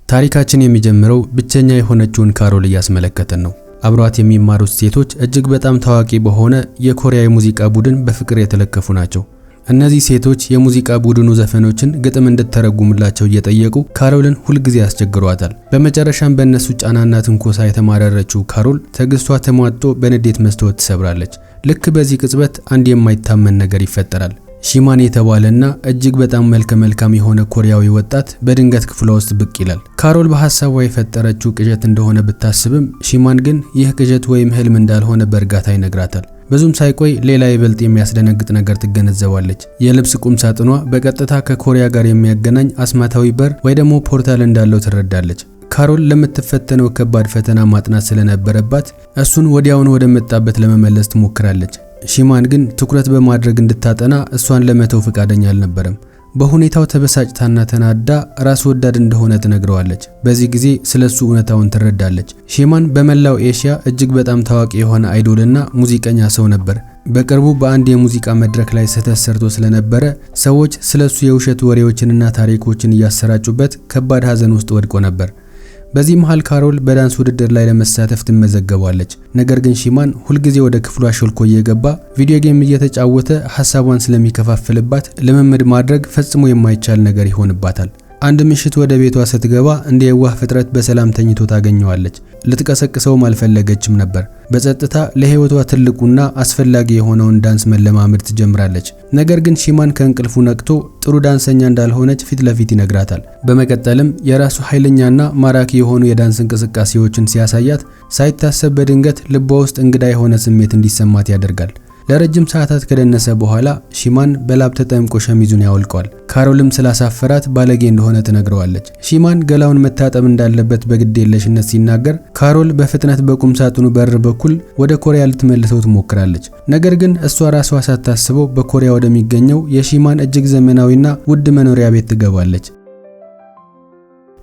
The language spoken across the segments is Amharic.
ታሪካችን የሚጀምረው ብቸኛ የሆነችውን ካሮል እያስመለከተን ነው። አብሯት የሚማሩት ሴቶች እጅግ በጣም ታዋቂ በሆነ የኮሪያ የሙዚቃ ቡድን በፍቅር የተለከፉ ናቸው። እነዚህ ሴቶች የሙዚቃ ቡድኑ ዘፈኖችን ግጥም እንድትተረጉምላቸው እየጠየቁ ካሮልን ሁልጊዜ ያስቸግሯታል። በመጨረሻም በእነሱ ጫናና ትንኮሳ የተማረረችው ካሮል ትዕግስቷ ተሟጦ በንዴት መስታወት ትሰብራለች። ልክ በዚህ ቅጽበት አንድ የማይታመን ነገር ይፈጠራል። ሺማን የተባለና እጅግ በጣም መልካም የሆነ ኮሪያዊ ወጣት በድንገት ክፍሏ ውስጥ ብቅ ይላል። ካሮል በሐሳቧ የፈጠረችው ቅዠት እንደሆነ ብታስብም ሺማን ግን ይህ ቅዠት ወይም ህልም እንዳልሆነ በእርጋታ ይነግራታል። ብዙም ሳይቆይ ሌላ ይበልጥ የሚያስደነግጥ ነገር ትገነዘባለች። የልብስ ቁም ሳጥኗ በቀጥታ ከኮሪያ ጋር የሚያገናኝ አስማታዊ በር ወይ ደግሞ ፖርታል እንዳለው ትረዳለች። ካሮል ለምትፈተነው ከባድ ፈተና ማጥናት ስለነበረባት እሱን ወዲያውኑ ወደ መጣበት ለመመለስ ትሞክራለች። ሺማን ግን ትኩረት በማድረግ እንድታጠና እሷን ለመተው ፈቃደኛ አልነበረም። በሁኔታው ተበሳጭታና ተናዳ ራስ ወዳድ እንደሆነ ትነግረዋለች። በዚህ ጊዜ ስለሱ እውነታውን ትረዳለች። ሺማን በመላው ኤሽያ እጅግ በጣም ታዋቂ የሆነ አይዶልና ሙዚቀኛ ሰው ነበር። በቅርቡ በአንድ የሙዚቃ መድረክ ላይ ስህተት ሰርቶ ስለነበረ ሰዎች ስለሱ የውሸት ወሬዎችንና ታሪኮችን እያሰራጩበት ከባድ ሐዘን ውስጥ ወድቆ ነበር። በዚህ መሃል ካሮል በዳንስ ውድድር ላይ ለመሳተፍ ትመዘገባለች። ነገር ግን ሺማን ሁልጊዜ ወደ ክፍሏ ሾልኮ እየገባ ቪዲዮ ጌም እየተጫወተ ሐሳቧን ስለሚከፋፍልባት ልምምድ ማድረግ ፈጽሞ የማይቻል ነገር ይሆንባታል። አንድ ምሽት ወደ ቤቷ ስትገባ እንደ የዋህ ፍጥረት በሰላም ተኝቶ ታገኘዋለች። ልትቀሰቅሰውም አልፈለገችም ነበር። በጸጥታ ለህይወቷ ትልቁና አስፈላጊ የሆነውን ዳንስ መለማመድ ትጀምራለች። ነገር ግን ሺማን ከእንቅልፉ ነቅቶ ጥሩ ዳንሰኛ እንዳልሆነች ፊት ለፊት ይነግራታል። በመቀጠልም የራሱ ኃይለኛና ማራኪ የሆኑ የዳንስ እንቅስቃሴዎችን ሲያሳያት ሳይታሰብ በድንገት ልቧ ውስጥ እንግዳ የሆነ ስሜት እንዲሰማት ያደርጋል። ለረጅም ሰዓታት ከደነሰ በኋላ ሺማን በላብ ተጠምቆ ሸሚዙን ያወልቀዋል። ካሮልም ስላሳፈራት ባለጌ እንደሆነ ትነግረዋለች። ሺማን ገላውን መታጠብ እንዳለበት በግዴለሽነት ሲናገር ካሮል በፍጥነት በቁም ሳጥኑ በር በኩል ወደ ኮሪያ ልትመልሰው ትሞክራለች። ነገር ግን እሷ ራሷ ሳታስበው በኮሪያ ወደሚገኘው የሺማን እጅግ ዘመናዊና ውድ መኖሪያ ቤት ትገባለች።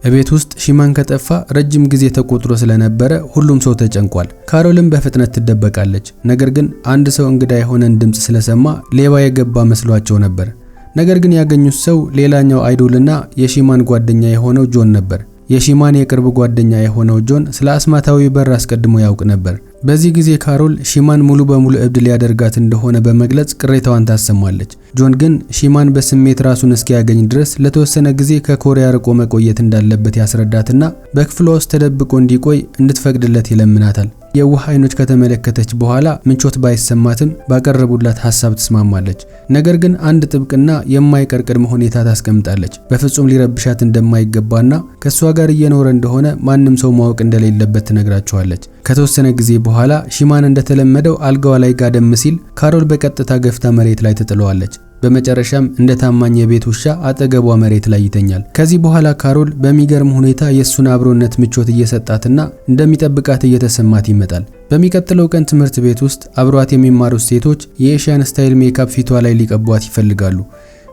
እቤት ውስጥ ሺማን ከጠፋ ረጅም ጊዜ ተቆጥሮ ስለነበረ ሁሉም ሰው ተጨንቋል። ካሮልም በፍጥነት ትደበቃለች። ነገር ግን አንድ ሰው እንግዳ የሆነን ድምጽ ስለሰማ ሌባ የገባ መስሏቸው ነበር። ነገር ግን ያገኙት ሰው ሌላኛው አይዶልና የሺማን ጓደኛ የሆነው ጆን ነበር። የሺማን የቅርብ ጓደኛ የሆነው ጆን ስለ አስማታዊ በር አስቀድሞ ያውቅ ነበር። በዚህ ጊዜ ካሮል ሺማን ሙሉ በሙሉ እብድ ሊያደርጋት እንደሆነ በመግለጽ ቅሬታዋን ታሰማለች። ጆን ግን ሺማን በስሜት ራሱን እስኪያገኝ ድረስ ለተወሰነ ጊዜ ከኮሪያ ርቆ መቆየት እንዳለበት ያስረዳትና በክፍሏ ውስጥ ተደብቆ እንዲቆይ እንድትፈቅድለት ይለምናታል። የዋህ አይኖች ከተመለከተች በኋላ ምቾት ባይሰማትም ባቀረቡላት ሐሳብ ትስማማለች። ነገር ግን አንድ ጥብቅና የማይቀር ቅድመ ሁኔታ ታስቀምጣለች። በፍጹም ሊረብሻት እንደማይገባና ከሷ ጋር እየኖረ እንደሆነ ማንም ሰው ማወቅ እንደሌለበት ትነግራቸዋለች። ከተወሰነ ጊዜ በኋላ ሺማን እንደተለመደው አልጋዋ ላይ ጋደም ሲል ካሮል በቀጥታ ገፍታ መሬት ላይ ትጥለዋለች። በመጨረሻም እንደ ታማኝ የቤት ውሻ አጠገቧ መሬት ላይ ይተኛል። ከዚህ በኋላ ካሮል በሚገርም ሁኔታ የሱን አብሮነት ምቾት እየሰጣትና እንደሚጠብቃት እየተሰማት ይመጣል። በሚቀጥለው ቀን ትምህርት ቤት ውስጥ አብሯት የሚማሩት ሴቶች የኤሽያን ስታይል ሜካፕ ፊቷ ላይ ሊቀቧት ይፈልጋሉ።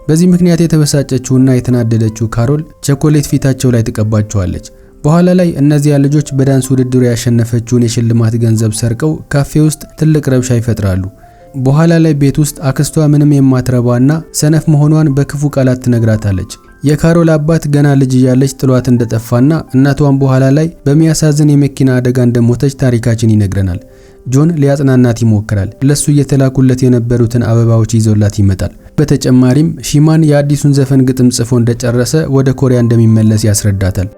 በዚህ ምክንያት የተበሳጨችውና የተናደደችው ካሮል ቸኮሌት ፊታቸው ላይ ትቀባቸዋለች። በኋላ ላይ እነዚያ ልጆች በዳንስ ውድድሩ ያሸነፈችውን የሽልማት ገንዘብ ሰርቀው ካፌ ውስጥ ትልቅ ረብሻ ይፈጥራሉ። በኋላ ላይ ቤት ውስጥ አክስቷ ምንም የማትረባና ሰነፍ መሆኗን በክፉ ቃላት ትነግራታለች። የካሮል አባት ገና ልጅ እያለች ጥሏት እንደጠፋና እናቷን በኋላ ላይ በሚያሳዝን የመኪና አደጋ እንደሞተች ታሪካችን ይነግረናል። ጆን ሊያጽናናት ይሞክራል። ለሱ እየተላኩለት የነበሩትን አበባዎች ይዞላት ይመጣል። በተጨማሪም ሺማን የአዲሱን ዘፈን ግጥም ጽፎ እንደጨረሰ ወደ ኮሪያ እንደሚመለስ ያስረዳታል።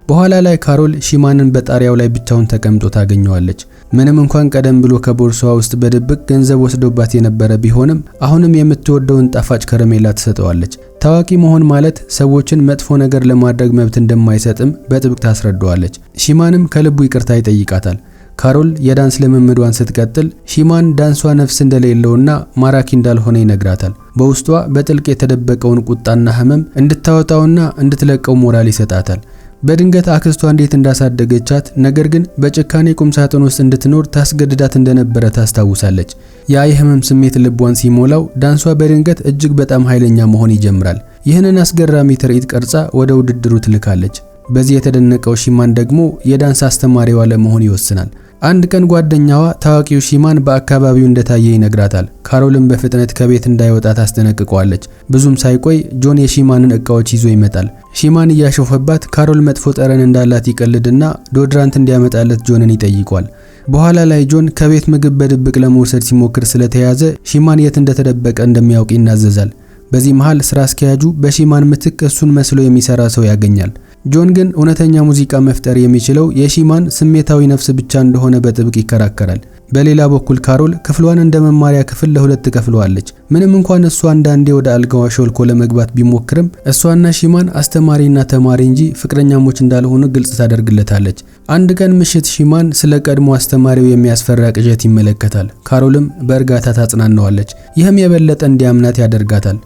በኋላ ላይ ካሮል ሺማንን በጣሪያው ላይ ብቻውን ተቀምጦ ታገኘዋለች። ምንም እንኳን ቀደም ብሎ ከቦርሳዋ ውስጥ በድብቅ ገንዘብ ወስዶባት የነበረ ቢሆንም አሁንም የምትወደውን ጣፋጭ ከረሜላ ትሰጠዋለች። ታዋቂ መሆን ማለት ሰዎችን መጥፎ ነገር ለማድረግ መብት እንደማይሰጥም በጥብቅ ታስረዳዋለች። ሺማንም ከልቡ ይቅርታ ይጠይቃታል። ካሮል የዳንስ ልምምዷን ስትቀጥል ሺማን ዳንሷ ነፍስ እንደሌለውና ማራኪ እንዳልሆነ ይነግራታል። በውስጧ በጥልቅ የተደበቀውን ቁጣና ህመም እንድታወጣውና እንድትለቀው ሞራል ይሰጣታል። በድንገት አክስቷ እንዴት እንዳሳደገቻት ነገር ግን በጭካኔ ቁም ሳጥን ውስጥ እንድትኖር ታስገድዳት እንደነበረ ታስታውሳለች። ያ የህመም ስሜት ልቧን ሲሞላው ዳንሷ በድንገት እጅግ በጣም ኃይለኛ መሆን ይጀምራል። ይህንን አስገራሚ ትርኢት ቀርጻ ወደ ውድድሩ ትልካለች። በዚህ የተደነቀው ሺማን ደግሞ የዳንስ አስተማሪዋ ለመሆን ይወስናል። አንድ ቀን ጓደኛዋ ታዋቂው ሺማን በአካባቢው እንደታየ ይነግራታል። ካሮልም በፍጥነት ከቤት እንዳይወጣ ታስጠነቅቀዋለች። ብዙም ሳይቆይ ጆን የሺማንን እቃዎች ይዞ ይመጣል። ሺማን እያሾፈባት ካሮል መጥፎ ጠረን እንዳላት ይቀልድና ዶድራንት እንዲያመጣለት ጆንን ይጠይቋል። በኋላ ላይ ጆን ከቤት ምግብ በድብቅ ለመውሰድ ሲሞክር ስለተያዘ ሺማን የት እንደተደበቀ እንደሚያውቅ ይናዘዛል። በዚህ መሃል ስራ አስኪያጁ በሺማን ምትክ እሱን መስሎ የሚሰራ ሰው ያገኛል። ጆን ግን እውነተኛ ሙዚቃ መፍጠር የሚችለው የሺማን ስሜታዊ ነፍስ ብቻ እንደሆነ በጥብቅ ይከራከራል። በሌላ በኩል ካሮል ክፍሏን እንደ መማሪያ ክፍል ለሁለት ትከፍለዋለች። ምንም እንኳን እሷ አንዳንዴ ወደ አልጋዋ ሾልኮ ለመግባት ቢሞክርም እሷና ሺማን አስተማሪና ተማሪ እንጂ ፍቅረኛሞች እንዳልሆኑ ግልጽ ታደርግለታለች። አንድ ቀን ምሽት ሺማን ስለ ቀድሞ አስተማሪው የሚያስፈራ ቅዠት ይመለከታል። ካሮልም በእርጋታ ታጽናናዋለች። ይህም የበለጠ እንዲያምናት ያደርጋታል።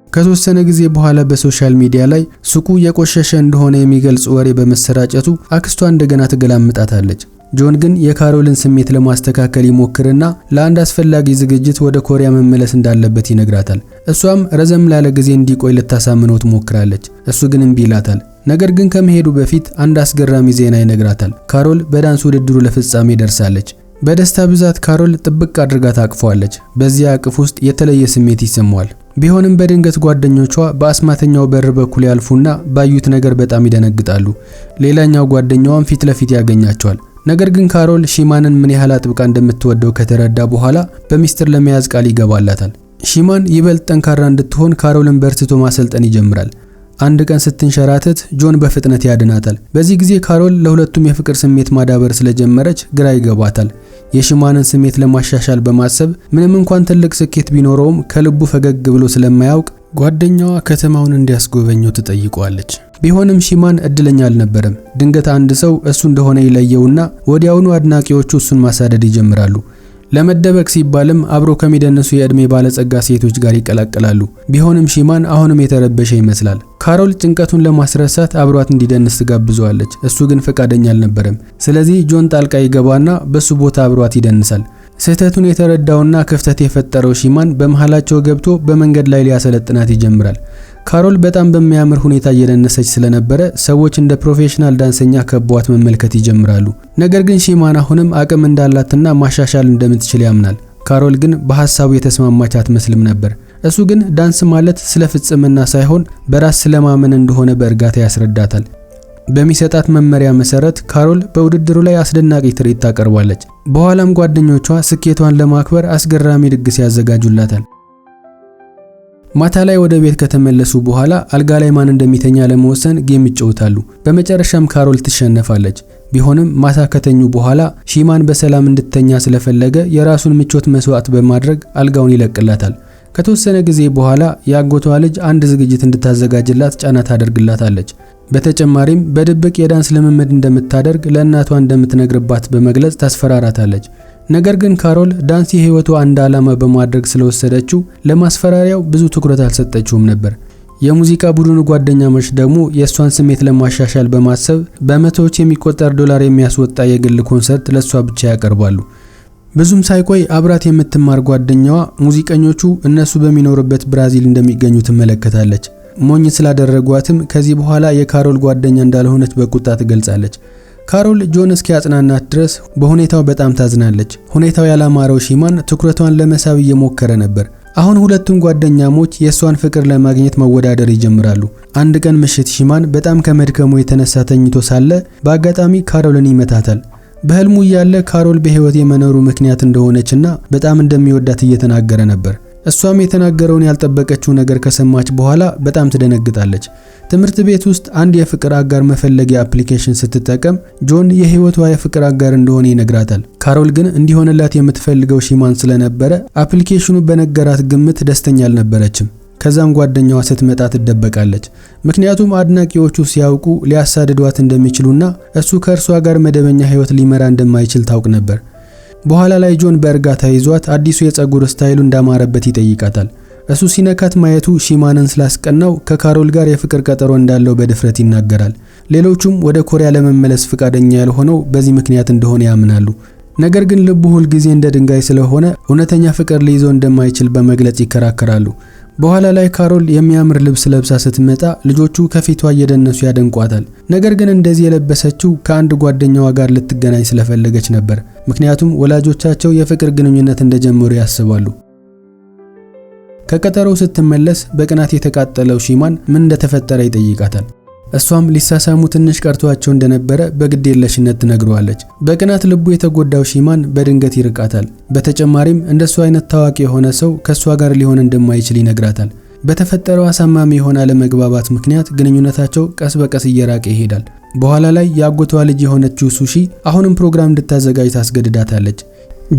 ከተወሰነ ጊዜ በኋላ በሶሻል ሚዲያ ላይ ሱቁ የቆሸሸ እንደሆነ የሚገልጽ ወሬ በመሰራጨቱ አክስቷ እንደገና ትገላምጣታለች። ጆን ግን የካሮልን ስሜት ለማስተካከል ይሞክርና ለአንድ አስፈላጊ ዝግጅት ወደ ኮሪያ መመለስ እንዳለበት ይነግራታል። እሷም ረዘም ላለ ጊዜ እንዲቆይ ልታሳምነው ትሞክራለች። እሱ ግን እምቢ ይላታል። ነገር ግን ከመሄዱ በፊት አንድ አስገራሚ ዜና ይነግራታል። ካሮል በዳንስ ውድድሩ ለፍጻሜ ደርሳለች። በደስታ ብዛት ካሮል ጥብቅ አድርጋ ታቅፈዋለች። በዚያ አቅፍ ውስጥ የተለየ ስሜት ይሰማዋል። ቢሆንም በድንገት ጓደኞቿ በአስማተኛው በር በኩል ያልፉና ባዩት ነገር በጣም ይደነግጣሉ። ሌላኛው ጓደኛዋም ፊት ለፊት ያገኛቸዋል። ነገር ግን ካሮል ሺማንን ምን ያህል አጥብቃ እንደምትወደው ከተረዳ በኋላ በሚስጥር ለመያዝ ቃል ይገባላታል። ሺማን ይበልጥ ጠንካራ እንድትሆን ካሮልን በርትቶ ማሰልጠን ይጀምራል። አንድ ቀን ስትንሸራተት ጆን በፍጥነት ያድናታል። በዚህ ጊዜ ካሮል ለሁለቱም የፍቅር ስሜት ማዳበር ስለጀመረች ግራ ይገባታል። የሺማንን ስሜት ለማሻሻል በማሰብ ምንም እንኳን ትልቅ ስኬት ቢኖረውም ከልቡ ፈገግ ብሎ ስለማያውቅ ጓደኛዋ ከተማውን እንዲያስጎበኘው ትጠይቀዋለች። ቢሆንም ሺማን እድለኛ አልነበረም። ድንገት አንድ ሰው እሱ እንደሆነ ይለየውና ወዲያውኑ አድናቂዎቹ እሱን ማሳደድ ይጀምራሉ። ለመደበቅ ሲባልም አብሮ ከሚደነሱ የእድሜ ባለጸጋ ሴቶች ጋር ይቀላቀላሉ። ቢሆንም ሺማን አሁንም የተረበሸ ይመስላል። ካሮል ጭንቀቱን ለማስረሳት አብሯት እንዲደንስ ትጋብዘዋለች። እሱ ግን ፈቃደኛ አልነበረም። ስለዚህ ጆን ጣልቃ ይገባና በሱ ቦታ አብሯት ይደንሳል። ስህተቱን የተረዳውና ክፍተት የፈጠረው ሺማን በመሃላቸው ገብቶ በመንገድ ላይ ሊያሰለጥናት ይጀምራል። ካሮል በጣም በሚያምር ሁኔታ እየደነሰች ስለነበረ ሰዎች እንደ ፕሮፌሽናል ዳንሰኛ ከቧት መመልከት ይጀምራሉ። ነገር ግን ሺማን አሁንም አቅም እንዳላትና ማሻሻል እንደምትችል ያምናል። ካሮል ግን በሐሳቡ የተስማማች አትመስልም ነበር። እሱ ግን ዳንስ ማለት ስለ ፍጽምና ሳይሆን በራስ ስለማመን እንደሆነ በእርጋታ ያስረዳታል። በሚሰጣት መመሪያ መሰረት ካሮል በውድድሩ ላይ አስደናቂ ትርኢት ታቀርባለች። በኋላም ጓደኞቿ ስኬቷን ለማክበር አስገራሚ ድግስ ያዘጋጁላታል። ማታ ላይ ወደ ቤት ከተመለሱ በኋላ አልጋ ላይ ማን እንደሚተኛ ለመወሰን ጌም ይጫወታሉ። በመጨረሻም ካሮል ትሸነፋለች። ቢሆንም ማታ ከተኙ በኋላ ሺማን በሰላም እንድትተኛ ስለፈለገ የራሱን ምቾት መስዋዕት በማድረግ አልጋውን ይለቅላታል። ከተወሰነ ጊዜ በኋላ ያጎቷ ልጅ አንድ ዝግጅት እንድታዘጋጅላት ጫና ታደርግላታለች። በተጨማሪም በድብቅ የዳንስ ልምምድ እንደምታደርግ ለእናቷ እንደምትነግርባት በመግለጽ ታስፈራራታለች። ነገር ግን ካሮል ዳንስ የህይወቷ አንድ ዓላማ በማድረግ ስለወሰደችው ለማስፈራሪያው ብዙ ትኩረት አልሰጠችውም ነበር። የሙዚቃ ቡድኑ ጓደኛሞች ደግሞ የእሷን ስሜት ለማሻሻል በማሰብ በመቶዎች የሚቆጠር ዶላር የሚያስወጣ የግል ኮንሰርት ለሷ ብቻ ያቀርባሉ። ብዙም ሳይቆይ አብራት የምትማር ጓደኛዋ ሙዚቀኞቹ እነሱ በሚኖርበት ብራዚል እንደሚገኙ ትመለከታለች። ሞኝ ስላደረጓትም ከዚህ በኋላ የካሮል ጓደኛ እንዳልሆነች በቁጣ ትገልጻለች። ካሮል ጆን እስኪያጽናናት ድረስ በሁኔታው በጣም ታዝናለች። ሁኔታው ያላማረው ሺማን ትኩረቷን ለመሳብ እየሞከረ ነበር። አሁን ሁለቱም ጓደኛሞች የሷን ፍቅር ለማግኘት መወዳደር ይጀምራሉ። አንድ ቀን ምሽት ሺማን በጣም ከመድከሙ የተነሳ ተኝቶ ሳለ በአጋጣሚ ካሮልን ይመታታል። በህልሙ ያለ ካሮል በህይወት የመኖሩ ምክንያት እንደሆነችና በጣም እንደሚወዳት እየተናገረ ነበር። እሷም የተናገረውን ያልጠበቀችው ነገር ከሰማች በኋላ በጣም ትደነግጣለች። ትምህርት ቤት ውስጥ አንድ የፍቅር አጋር መፈለጊያ አፕሊኬሽን ስትጠቀም ጆን የህይወቷ የፍቅር አጋር እንደሆነ ይነግራታል። ካሮል ግን እንዲሆንላት የምትፈልገው ሺማን ስለነበረ አፕሊኬሽኑ በነገራት ግምት ደስተኛ አልነበረችም። ከዛም ጓደኛዋ ስትመጣ ትደበቃለች። ምክንያቱም አድናቂዎቹ ሲያውቁ ሊያሳድዷት እንደሚችሉና እሱ ከእርሷ ጋር መደበኛ ህይወት ሊመራ እንደማይችል ታውቅ ነበር። በኋላ ላይ ጆን በእርጋታ ይዟት አዲሱ የፀጉር ስታይሉ እንዳማረበት ይጠይቃታል። እሱ ሲነካት ማየቱ ሺማንን ስላስቀናው ከካሮል ጋር የፍቅር ቀጠሮ እንዳለው በድፍረት ይናገራል። ሌሎቹም ወደ ኮሪያ ለመመለስ ፍቃደኛ ያልሆነው በዚህ ምክንያት እንደሆነ ያምናሉ። ነገር ግን ልቡ ሁል ጊዜ እንደ ድንጋይ ስለሆነ እውነተኛ ፍቅር ሊይዘው እንደማይችል በመግለጽ ይከራከራሉ። በኋላ ላይ ካሮል የሚያምር ልብስ ለብሳ ስትመጣ ልጆቹ ከፊቷ እየደነሱ ያደንቋታል። ነገር ግን እንደዚህ የለበሰችው ከአንድ ጓደኛዋ ጋር ልትገናኝ ስለፈለገች ነበር። ምክንያቱም ወላጆቻቸው የፍቅር ግንኙነት እንደጀመሩ ያስባሉ። ከቀጠሮው ስትመለስ በቅናት የተቃጠለው ሺማን ምን እንደተፈጠረ ይጠይቃታል። እሷም ሊሳሳሙ ትንሽ ቀርቷቸው እንደነበረ በግዴለሽነት ትነግረዋለች። በቅናት ልቡ የተጎዳው ሺማን በድንገት ይርቃታል። በተጨማሪም እንደሱ አይነት ታዋቂ የሆነ ሰው ከሷ ጋር ሊሆን እንደማይችል ይነግራታል። በተፈጠረው አሳማሚ የሆነ አለመግባባት ምክንያት ግንኙነታቸው ቀስ በቀስ እየራቀ ይሄዳል። በኋላ ላይ የአጎቷ ልጅ የሆነችው ሱሺ አሁንም ፕሮግራም እንድታዘጋጅ ታስገድዳታለች።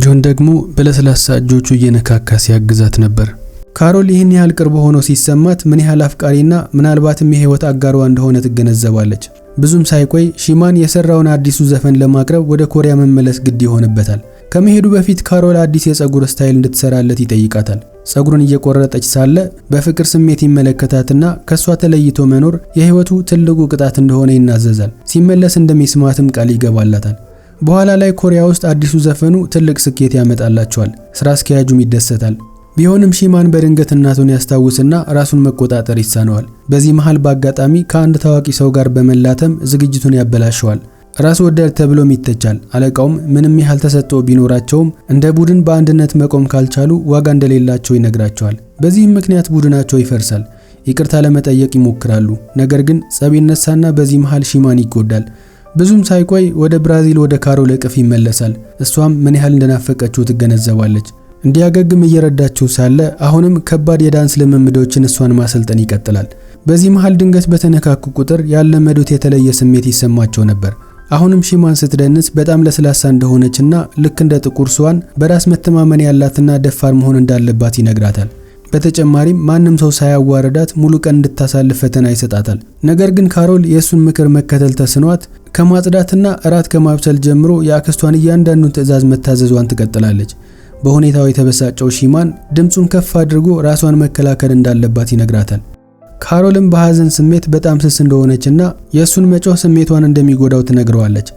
ጆን ደግሞ በለስላሳ እጆቹ እየነካካ ሲያግዛት ነበር። ካሮል ይህን ያህል ቅርብ ሆኖ ሲሰማት ምን ያህል አፍቃሪና ምናልባትም የህይወት አጋሯ እንደሆነ ትገነዘባለች። ብዙም ሳይቆይ ሺማን የሰራውን አዲሱ ዘፈን ለማቅረብ ወደ ኮሪያ መመለስ ግድ ይሆንበታል። ከመሄዱ በፊት ካሮል አዲስ የፀጉር ስታይል እንድትሰራለት ይጠይቃታል። ፀጉሩን እየቆረጠች ሳለ በፍቅር ስሜት ይመለከታትና ከሷ ተለይቶ መኖር የህይወቱ ትልቁ ቅጣት እንደሆነ ይናዘዛል። ሲመለስ እንደሚስማትም ቃል ይገባላታል። በኋላ ላይ ኮሪያ ውስጥ አዲሱ ዘፈኑ ትልቅ ስኬት ያመጣላቸዋል። ስራ አስኪያጁም ይደሰታል። ቢሆንም ሺማን በድንገት እናቱን ያስታውስና ራሱን መቆጣጠር ይሳነዋል። በዚህ መሃል በአጋጣሚ ከአንድ ታዋቂ ሰው ጋር በመላተም ዝግጅቱን ያበላሸዋል። ራስ ወዳድ ተብሎም ይተቻል። አለቃውም ምንም ያህል ተሰጥኦ ቢኖራቸውም እንደ ቡድን በአንድነት መቆም ካልቻሉ ዋጋ እንደሌላቸው ይነግራቸዋል። በዚህም ምክንያት ቡድናቸው ይፈርሳል። ይቅርታ ለመጠየቅ ይሞክራሉ። ነገር ግን ጸብ ይነሳና በዚህ መሃል ሺማን ይጎዳል። ብዙም ሳይቆይ ወደ ብራዚል ወደ ካሮል እቅፍ ይመለሳል። እሷም ምን ያህል እንደናፈቀችው ትገነዘባለች። እንዲያገግም እየረዳችው ሳለ አሁንም ከባድ የዳንስ ልምምዶችን እሷን ማሰልጠን ይቀጥላል። በዚህ መሃል ድንገት በተነካኩ ቁጥር ያለመዱት የተለየ ስሜት ይሰማቸው ነበር። አሁንም ሺማን ስትደንስ በጣም ለስላሳ እንደሆነችና ልክ እንደ ጥቁር ስዋን በራስ መተማመን ያላትና ደፋር መሆን እንዳለባት ይነግራታል። በተጨማሪም ማንም ሰው ሳያዋርዳት ሙሉ ቀን እንድታሳልፍ ፈተና ይሰጣታል። ነገር ግን ካሮል የእሱን ምክር መከተል ተስኗት ከማጽዳትና እራት ከማብሰል ጀምሮ የአክስቷን እያንዳንዱን ትዕዛዝ መታዘዟን ትቀጥላለች። በሁኔታው የተበሳጨው ሺማን ድምጹን ከፍ አድርጎ ራሷን መከላከል እንዳለባት ይነግራታል። ካሮልም በሐዘን ስሜት በጣም ስስ እንደሆነችና የእሱን መጮህ ስሜቷን እንደሚጎዳው ትነግረዋለች።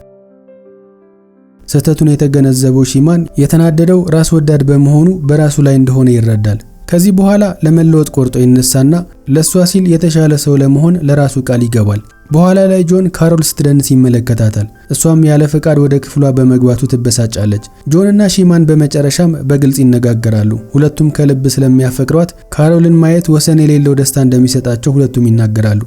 ስህተቱን የተገነዘበው ሺማን የተናደደው ራስ ወዳድ በመሆኑ በራሱ ላይ እንደሆነ ይረዳል። ከዚህ በኋላ ለመለወጥ ቆርጦ ይነሳና ለሷ ሲል የተሻለ ሰው ለመሆን ለራሱ ቃል ይገባል። በኋላ ላይ ጆን ካሮል ስትደንስ ይመለከታታል። እሷም ያለ ፈቃድ ወደ ክፍሏ በመግባቱ ትበሳጫለች። ጆንና ሺማን በመጨረሻም በግልጽ ይነጋገራሉ። ሁለቱም ከልብ ስለሚያፈቅሯት ካሮልን ማየት ወሰን የሌለው ደስታ እንደሚሰጣቸው ሁለቱም ይናገራሉ።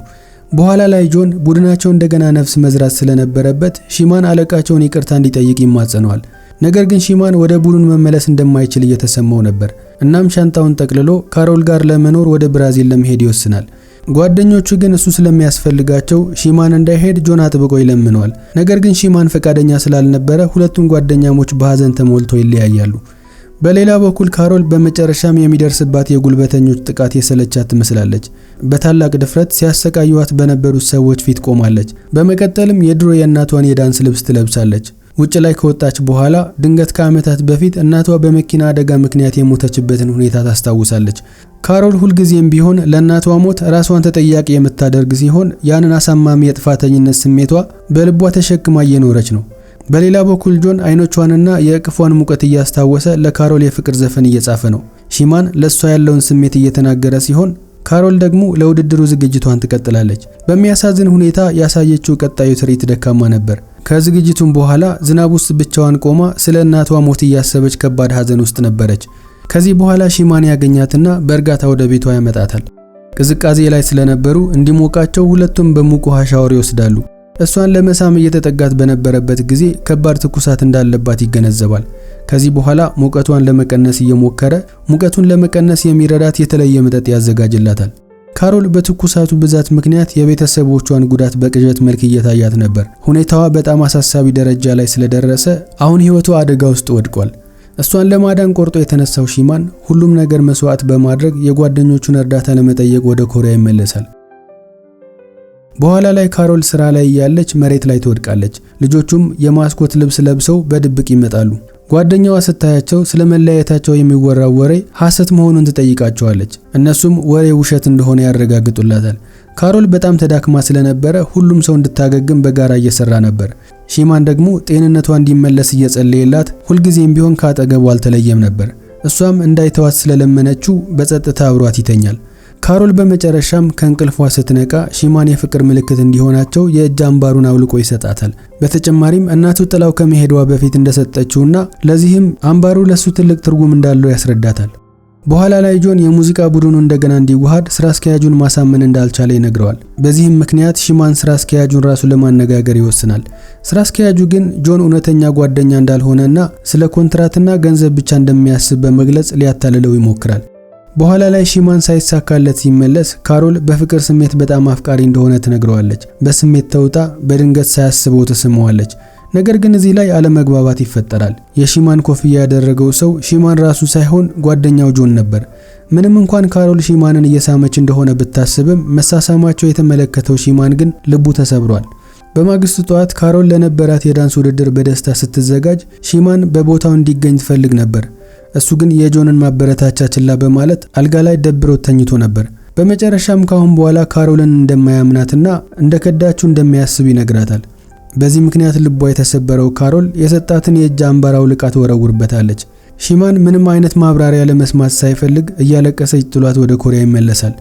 በኋላ ላይ ጆን ቡድናቸው እንደገና ነፍስ መዝራት ስለነበረበት ሺማን አለቃቸውን ይቅርታ እንዲጠይቅ ይማጸነዋል። ነገር ግን ሺማን ወደ ቡድን መመለስ እንደማይችል እየተሰማው ነበር። እናም ሻንጣውን ጠቅልሎ ካሮል ጋር ለመኖር ወደ ብራዚል ለመሄድ ይወስናል። ጓደኞቹ ግን እሱ ስለሚያስፈልጋቸው ሺማን እንዳይሄድ ጆን አጥብቆ ይለምነዋል። ነገር ግን ሺማን ፈቃደኛ ስላልነበረ ሁለቱም ጓደኛሞች በሐዘን ተሞልተው ይለያያሉ። በሌላ በኩል ካሮል በመጨረሻም የሚደርስባት የጉልበተኞች ጥቃት የሰለቻት ትመስላለች። በታላቅ ድፍረት ሲያሰቃዩዋት በነበሩት ሰዎች ፊት ቆማለች። በመቀጠልም የድሮ የእናቷን የዳንስ ልብስ ትለብሳለች። ውጭ ላይ ከወጣች በኋላ ድንገት ከዓመታት በፊት እናቷ በመኪና አደጋ ምክንያት የሞተችበትን ሁኔታ ታስታውሳለች። ካሮል ሁልጊዜም ቢሆን ለእናቷ ሞት ራሷን ተጠያቂ የምታደርግ ሲሆን ያንን አሳማሚ የጥፋተኝነት ስሜቷ በልቧ ተሸክማ እየኖረች ነው። በሌላ በኩል ጆን አይኖቿንና የእቅፏን ሙቀት እያስታወሰ ለካሮል የፍቅር ዘፈን እየጻፈ ነው። ሺማን ለሷ ያለውን ስሜት እየተናገረ ሲሆን ካሮል ደግሞ ለውድድሩ ዝግጅቷን ትቀጥላለች። በሚያሳዝን ሁኔታ ያሳየችው ቀጣዩ ትርኢት ደካማ ነበር። ከዝግጅቱም በኋላ ዝናብ ውስጥ ብቻዋን ቆማ ስለ እናቷ ሞት እያሰበች ከባድ ሐዘን ውስጥ ነበረች። ከዚህ በኋላ ሺማን ያገኛትና በእርጋታ ወደ ቤቷ ያመጣታል። ቅዝቃዜ ላይ ስለነበሩ እንዲሞቃቸው ሁለቱም በሙቅ ውሃ ሻወር ይወስዳሉ። እሷን ለመሳም እየተጠጋት በነበረበት ጊዜ ከባድ ትኩሳት እንዳለባት ይገነዘባል። ከዚህ በኋላ ሙቀቷን ለመቀነስ እየሞከረ ሙቀቱን ለመቀነስ የሚረዳት የተለየ መጠጥ ያዘጋጅላታል። ካሮል በትኩሳቱ ብዛት ምክንያት የቤተሰቦቿን ጉዳት በቅዠት መልክ እየታያት ነበር። ሁኔታዋ በጣም አሳሳቢ ደረጃ ላይ ስለደረሰ አሁን ህይወቷ አደጋ ውስጥ ወድቋል። እሷን ለማዳን ቆርጦ የተነሳው ሺማን ሁሉም ነገር መስዋዕት በማድረግ የጓደኞቹን እርዳታ ለመጠየቅ ወደ ኮሪያ ይመለሳል። በኋላ ላይ ካሮል ስራ ላይ ያለች መሬት ላይ ትወድቃለች። ልጆቹም የማስኮት ልብስ ለብሰው በድብቅ ይመጣሉ። ጓደኛዋ ስታያቸው ስለመለያየታቸው የሚወራው ወሬ ሐሰት መሆኑን ትጠይቃቸዋለች። እነሱም ወሬ ውሸት እንደሆነ ያረጋግጡላታል። ካሮል በጣም ተዳክማ ስለነበረ ሁሉም ሰው እንድታገግም በጋራ እየሰራ ነበር። ሺማን ደግሞ ጤንነቷ እንዲመለስ እየጸለየላት ሁልጊዜም ቢሆን ካጠገቡ አልተለየም ነበር። እሷም እንዳይተዋት ስለለመነችው በጸጥታ አብሯት ይተኛል። ካሮል በመጨረሻም ከእንቅልፏ ስትነቃ ሺማን የፍቅር ምልክት እንዲሆናቸው የእጅ አምባሩን አውልቆ ይሰጣታል። በተጨማሪም እናቱ ጥላው ከመሄዷ በፊት እንደሰጠችውና ለዚህም አምባሩ ለሱ ትልቅ ትርጉም እንዳለው ያስረዳታል። በኋላ ላይ ጆን የሙዚቃ ቡድኑ እንደገና እንዲዋሃድ ስራ አስኪያጁን ማሳመን እንዳልቻለ ይነግረዋል። በዚህም ምክንያት ሺማን ስራ አስኪያጁን ራሱ ለማነጋገር ይወስናል። ስራ አስኪያጁ ግን ጆን እውነተኛ ጓደኛ እንዳልሆነና ስለ ኮንትራትና ገንዘብ ብቻ እንደሚያስብ በመግለጽ ሊያታልለው ይሞክራል። በኋላ ላይ ሺማን ሳይሳካለት ሲመለስ ካሮል በፍቅር ስሜት በጣም አፍቃሪ እንደሆነ ትነግረዋለች። በስሜት ተውጣ በድንገት ሳያስበው ትስመዋለች። ነገር ግን እዚህ ላይ አለመግባባት ይፈጠራል። የሺማን ኮፍያ ያደረገው ሰው ሺማን ራሱ ሳይሆን ጓደኛው ጆን ነበር። ምንም እንኳን ካሮል ሺማንን እየሳመች እንደሆነ ብታስብም መሳሳማቸው የተመለከተው ሺማን ግን ልቡ ተሰብሯል። በማግስቱ ጠዋት ካሮል ለነበራት የዳንስ ውድድር በደስታ ስትዘጋጅ ሺማን በቦታው እንዲገኝ ትፈልግ ነበር። እሱ ግን የጆንን ማበረታቻ ችላ በማለት አልጋ ላይ ደብሮት ተኝቶ ነበር። በመጨረሻም ካሁን በኋላ ካሮልን እንደማያምናትና እንደከዳችው እንደሚያስብ ይነግራታል። በዚህ ምክንያት ልቧ የተሰበረው ካሮል የሰጣትን የእጅ አምባር አውልቃ ትወረውርበታለች። ሺማን ምንም አይነት ማብራሪያ ለመስማት ሳይፈልግ እያለቀሰች ጥሏት ወደ ኮሪያ ይመለሳል።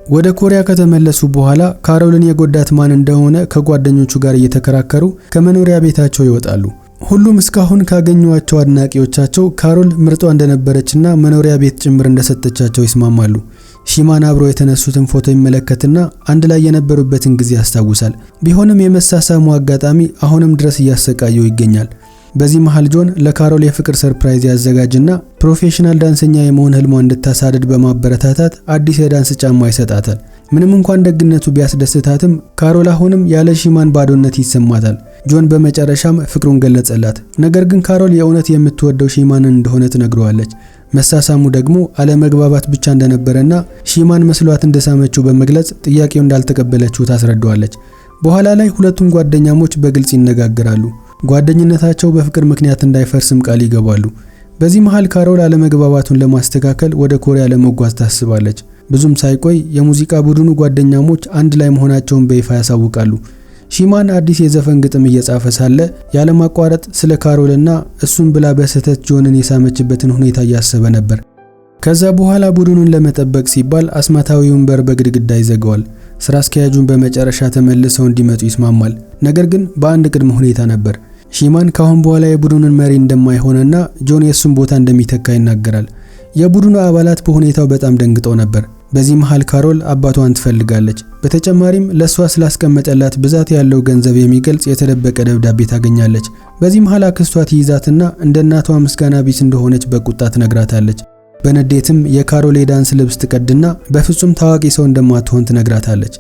ወደ ኮሪያ ከተመለሱ በኋላ ካሮልን የጎዳት ማን እንደሆነ ከጓደኞቹ ጋር እየተከራከሩ ከመኖሪያ ቤታቸው ይወጣሉ። ሁሉም እስካሁን ካገኙዋቸው አድናቂዎቻቸው ካሮል ምርጧ እንደነበረችና መኖሪያ ቤት ጭምር እንደሰጠቻቸው ይስማማሉ። ሺማን አብሮ የተነሱትን ፎቶ ይመለከትና አንድ ላይ የነበሩበትን ጊዜ ያስታውሳል። ቢሆንም የመሳሳሙ አጋጣሚ አሁንም ድረስ እያሰቃየው ይገኛል። በዚህ መሃል ጆን ለካሮል የፍቅር ሰርፕራይዝ ያዘጋጅና ፕሮፌሽናል ዳንሰኛ የመሆን ህልሟ እንድታሳድድ በማበረታታት አዲስ የዳንስ ጫማ ይሰጣታል። ምንም እንኳን ደግነቱ ቢያስደስታትም ካሮል አሁንም ያለ ሺማን ባዶነት ይሰማታል። ጆን በመጨረሻም ፍቅሩን ገለጸላት። ነገር ግን ካሮል የእውነት የምትወደው ሺማንን እንደሆነ ትነግረዋለች። መሳሳሙ ደግሞ አለመግባባት ብቻ እንደነበረና ሺማን መስሏት እንደሳመችው በመግለጽ ጥያቄው እንዳልተቀበለችው ታስረዳዋለች። በኋላ ላይ ሁለቱም ጓደኛሞች በግልጽ ይነጋገራሉ። ጓደኝነታቸው በፍቅር ምክንያት እንዳይፈርስም ቃል ይገባሉ። በዚህ መሃል ካሮል አለመግባባቱን ለማስተካከል ወደ ኮሪያ ለመጓዝ ታስባለች። ብዙም ሳይቆይ የሙዚቃ ቡድኑ ጓደኛሞች አንድ ላይ መሆናቸውን በይፋ ያሳውቃሉ። ሺማን አዲስ የዘፈን ግጥም እየጻፈ ሳለ ያለማቋረጥ ስለ ካሮልና እሱን ብላ በስህተት ጆንን የሳመችበትን ሁኔታ እያሰበ ነበር። ከዛ በኋላ ቡድኑን ለመጠበቅ ሲባል አስማታዊውን በር በግድግዳ ይዘጋዋል። ስራ አስኪያጁን በመጨረሻ ተመልሰው እንዲመጡ ይስማማል። ነገር ግን በአንድ ቅድመ ሁኔታ ነበር። ሺማን ካሁን በኋላ የቡድኑን መሪ እንደማይሆንና ጆን የሱን ቦታ እንደሚተካ ይናገራል። የቡድኑ አባላት በሁኔታው በጣም ደንግጠው ነበር። በዚህ መሃል ካሮል አባቷን ትፈልጋለች። በተጨማሪም ለሷ ስላስቀመጠላት ብዛት ያለው ገንዘብ የሚገልጽ የተደበቀ ደብዳቤ ታገኛለች። በዚህ መሃል አክስቷ ትይዛትና እንደ እናቷ ምስጋና ቢስ እንደሆነች በቁጣ ትነግራታለች። በንዴትም የካሮል የዳንስ ልብስ ትቀድና በፍጹም ታዋቂ ሰው እንደማትሆን ትነግራታለች።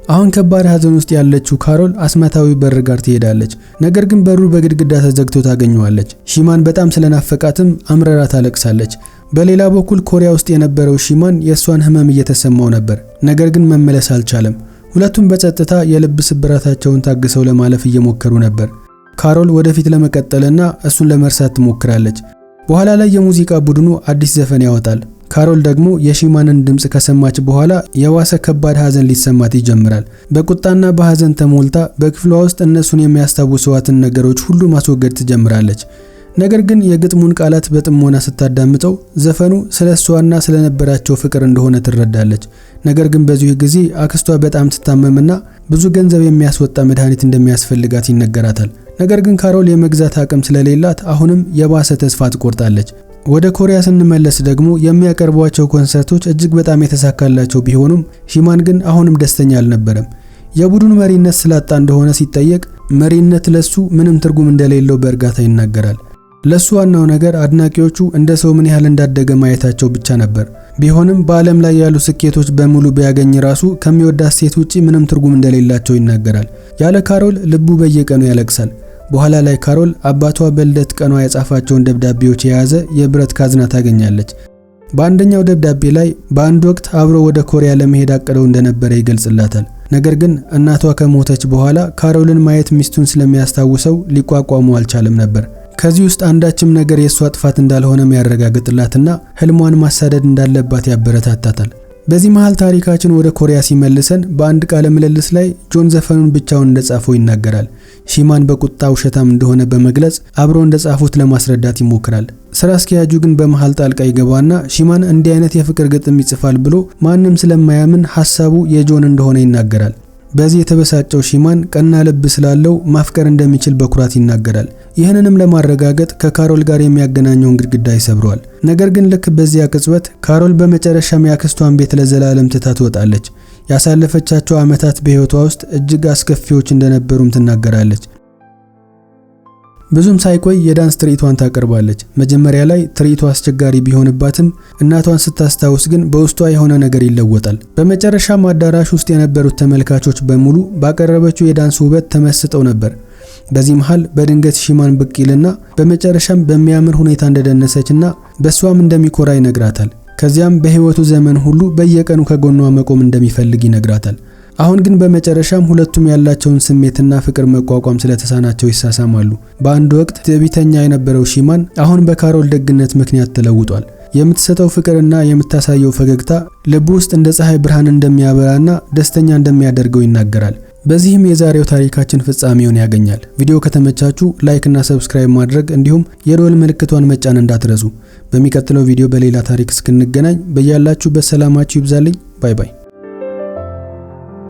አሁን ከባድ ሐዘን ውስጥ ያለችው ካሮል አስማታዊ በር ጋር ትሄዳለች። ነገር ግን በሩ በግድግዳ ተዘግቶ ታገኘዋለች። ሺማን በጣም ስለናፈቃትም አምረራ ታለቅሳለች። በሌላ በኩል ኮሪያ ውስጥ የነበረው ሺማን የሷን ህመም እየተሰማው ነበር። ነገር ግን መመለስ አልቻለም። ሁለቱም በጸጥታ የልብ ስብራታቸውን ታግሰው ለማለፍ እየሞከሩ ነበር። ካሮል ወደፊት ለመቀጠልና እሱን ለመርሳት ትሞክራለች። በኋላ ላይ የሙዚቃ ቡድኑ አዲስ ዘፈን ያወጣል። ካሮል ደግሞ የሺማንን ድምጽ ከሰማች በኋላ የዋሰ ከባድ ሐዘን ሊሰማት ይጀምራል። በቁጣና በሐዘን ተሞልታ በክፍሏ ውስጥ እነሱን የሚያስታውሷትን ነገሮች ሁሉ ማስወገድ ትጀምራለች። ነገር ግን የግጥሙን ቃላት በጥሞና ስታዳምጠው ዘፈኑ ስለሷና ስለነበራቸው ፍቅር እንደሆነ ትረዳለች። ነገር ግን በዚህ ጊዜ አክስቷ በጣም ትታመምና ብዙ ገንዘብ የሚያስወጣ መድኃኒት እንደሚያስፈልጋት ይነገራታል። ነገር ግን ካሮል የመግዛት አቅም ስለሌላት አሁንም የባሰ ተስፋ ትቆርጣለች። ወደ ኮሪያ ስንመለስ ደግሞ የሚያቀርቧቸው ኮንሰርቶች እጅግ በጣም የተሳካላቸው ቢሆኑም ሺማን ግን አሁንም ደስተኛ አልነበረም። የቡድኑ መሪነት ስላጣ እንደሆነ ሲጠየቅ መሪነት ለሱ ምንም ትርጉም እንደሌለው በእርጋታ ይናገራል። ለሱ ዋናው ነገር አድናቂዎቹ እንደ ሰው ምን ያህል እንዳደገ ማየታቸው ብቻ ነበር። ቢሆንም በዓለም ላይ ያሉ ስኬቶች በሙሉ ቢያገኝ ራሱ ከሚወዳት ሴት ውጪ ምንም ትርጉም እንደሌላቸው ይናገራል። ያለ ካሮል ልቡ በየቀኑ ያለቅሳል። በኋላ ላይ ካሮል አባቷ በልደት ቀኗ የጻፋቸውን ደብዳቤዎች የያዘ የብረት ካዝና ታገኛለች። በአንደኛው ደብዳቤ ላይ በአንድ ወቅት አብሮ ወደ ኮሪያ ለመሄድ አቅደው እንደነበረ ይገልጽላታል። ነገር ግን እናቷ ከሞተች በኋላ ካሮልን ማየት ሚስቱን ስለሚያስታውሰው ሊቋቋመው አልቻለም ነበር። ከዚህ ውስጥ አንዳችም ነገር የሷ ጥፋት እንዳልሆነ ያረጋግጥላትና ህልሟን ማሳደድ እንዳለባት ያበረታታታል። በዚህ መሃል ታሪካችን ወደ ኮሪያ ሲመልሰን በአንድ ቃለ ምልልስ ላይ ጆን ዘፈኑን ብቻውን እንደጻፈው ይናገራል። ሺማን በቁጣ ውሸታም እንደሆነ በመግለጽ አብሮ እንደጻፉት ለማስረዳት ይሞክራል። ስራ አስኪያጁ ግን በመሃል ጣልቃ ይገባና ሺማን እንዲህ አይነት የፍቅር ግጥም ይጽፋል ብሎ ማንም ስለማያምን ሐሳቡ የጆን እንደሆነ ይናገራል። በዚህ የተበሳጨው ሺማን ቀና ልብ ስላለው ማፍቀር እንደሚችል በኩራት ይናገራል። ይህንንም ለማረጋገጥ ከካሮል ጋር የሚያገናኘውን ግድግዳ ይሰብረዋል። ነገር ግን ልክ በዚያ ቅጽበት ካሮል በመጨረሻም ያክስቷን ቤት ለዘላለም ትታ ትወጣለች። ያሳለፈቻቸው ዓመታት በህይወቷ ውስጥ እጅግ አስከፊዎች እንደነበሩም ትናገራለች። ብዙም ሳይቆይ የዳንስ ትርኢቷን ታቀርባለች። መጀመሪያ ላይ ትርኢቷ አስቸጋሪ ቢሆንባትም እናቷን ስታስታውስ ግን በውስጧ የሆነ ነገር ይለወጣል። በመጨረሻም አዳራሽ ውስጥ የነበሩት ተመልካቾች በሙሉ ባቀረበችው የዳንስ ውበት ተመስጠው ነበር። በዚህ መሃል በድንገት ሺማን ብቅ ይልና በመጨረሻም በሚያምር ሁኔታ እንደደነሰችና በሷም እንደሚኮራ ይነግራታል። ከዚያም በህይወቱ ዘመን ሁሉ በየቀኑ ከጎኗ መቆም እንደሚፈልግ ይነግራታል። አሁን ግን በመጨረሻም ሁለቱም ያላቸውን ስሜትና ፍቅር መቋቋም ስለተሳናቸው ይሳሳማሉ። በአንድ ወቅት ትዕቢተኛ የነበረው ሺማን አሁን በካሮል ደግነት ምክንያት ተለውጧል። የምትሰጠው ፍቅርና የምታሳየው ፈገግታ ልቡ ውስጥ እንደ ፀሐይ ብርሃን እንደሚያበራና ደስተኛ እንደሚያደርገው ይናገራል። በዚህም የዛሬው ታሪካችን ፍጻሜውን ያገኛል። ቪዲዮ ከተመቻችሁ ላይክ እና ሰብስክራይብ ማድረግ እንዲሁም የደወል ምልክቷን መጫን እንዳትረሱ። በሚቀጥለው ቪዲዮ በሌላ ታሪክ እስክንገናኝ በያላችሁበት ሰላማችሁ ይብዛልኝ። ባይ ባይ።